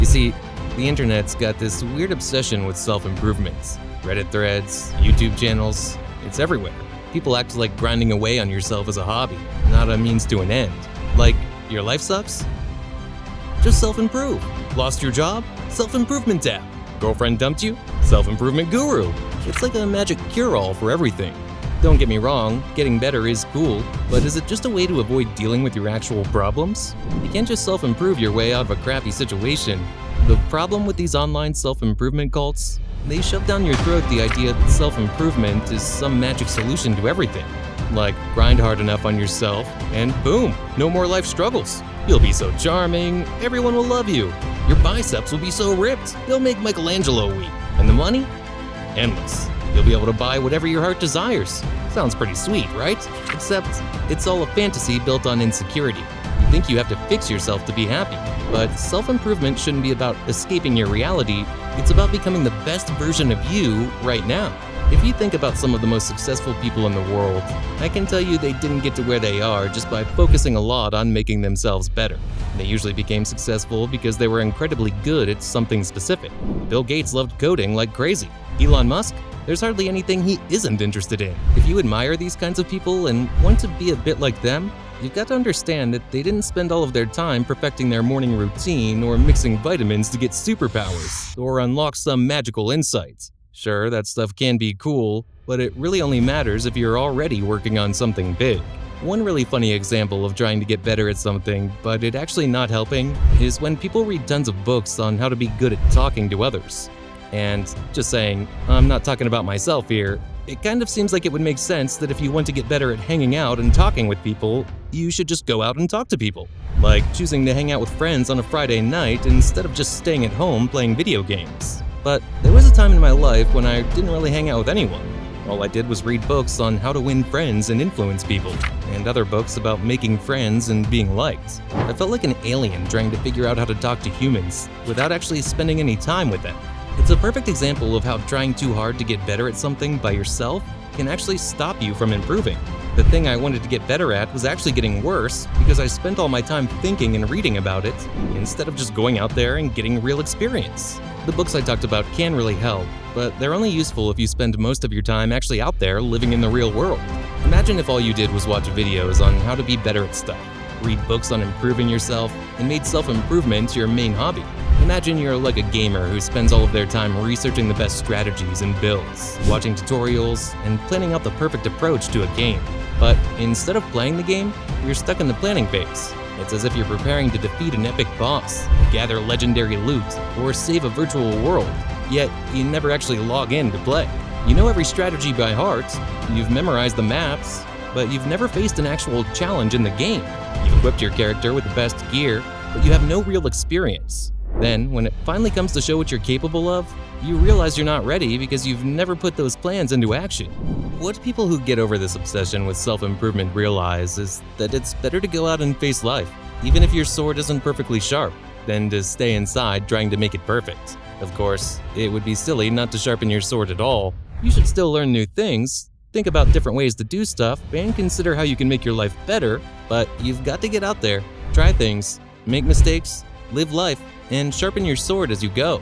You see, the internet's got this weird obsession with self-improvements. Reddit threads, YouTube channels, it's everywhere. People act like grinding away on yourself is a hobby, not a means to an end. Like, your life sucks? Just self-improve. Lost your job? Self-improvement app. Girlfriend dumped you? Self-improvement guru. It's like a magic cure-all for everything. Don't get me wrong, getting better is cool, but is it just a way to avoid dealing with your actual problems? You can't just self-improve your way out of a crappy situation. The problem with these online self-improvement cults? They shove down your throat the idea that self-improvement is some magic solution to everything. Like, grind hard enough on yourself, and boom, no more life struggles. You'll be so charming, everyone will love you. Your biceps will be so ripped, they'll make Michelangelo weep. And the money? Endless. You'll be able to buy whatever your heart desires. Sounds pretty sweet, right? Except, it's all a fantasy built on insecurity. You think you have to fix yourself to be happy. But self-improvement shouldn't be about escaping your reality, it's about becoming the best version of you right now. If you think about some of the most successful people in the world, I can tell you they didn't get to where they are just by focusing a lot on making themselves better. They usually became successful because they were incredibly good at something specific. Bill Gates loved coding like crazy. Elon Musk? There's hardly anything he isn't interested in. If you admire these kinds of people and want to be a bit like them, you've got to understand that they didn't spend all of their time perfecting their morning routine or mixing vitamins to get superpowers or unlock some magical insights. Sure, that stuff can be cool, but it really only matters if you're already working on something big. One really funny example of trying to get better at something, but it actually not helping, is when people read tons of books on how to be good at talking to others. And just saying, I'm not talking about myself here, it kind of seems like it would make sense that if you want to get better at hanging out and talking with people, you should just go out and talk to people. Like choosing to hang out with friends on a Friday night instead of just staying at home playing video games. But there was a time in my life when I didn't really hang out with anyone. All I did was read books on how to win friends and influence people, and other books about making friends and being liked. I felt like an alien trying to figure out how to talk to humans without actually spending any time with them. It's a perfect example of how trying too hard to get better at something by yourself can actually stop you from improving. The thing I wanted to get better at was actually getting worse because I spent all my time thinking and reading about it instead of just going out there and getting real experience. The books I talked about can really help, but they're only useful if you spend most of your time actually out there living in the real world. Imagine if all you did was watch videos on how to be better at stuff, read books on improving yourself, and made self-improvement your main hobby. Imagine you're like a gamer who spends all of their time researching the best strategies and builds, watching tutorials, and planning out the perfect approach to a game. But instead of playing the game, you're stuck in the planning phase. It's as if you're preparing to defeat an epic boss, gather legendary loot, or save a virtual world, yet you never actually log in to play. You know every strategy by heart, you've memorized the maps, but you've never faced an actual challenge in the game. You've equipped your character with the best gear, but you have no real experience. Then, when it finally comes to show what you're capable of, you realize you're not ready because you've never put those plans into action. What people who get over this obsession with self-improvement realize is that it's better to go out and face life, even if your sword isn't perfectly sharp, than to stay inside trying to make it perfect. Of course, it would be silly not to sharpen your sword at all. You should still learn new things, think about different ways to do stuff, and consider how you can make your life better, but you've got to get out there, try things, make mistakes, live life, and sharpen your sword as you go.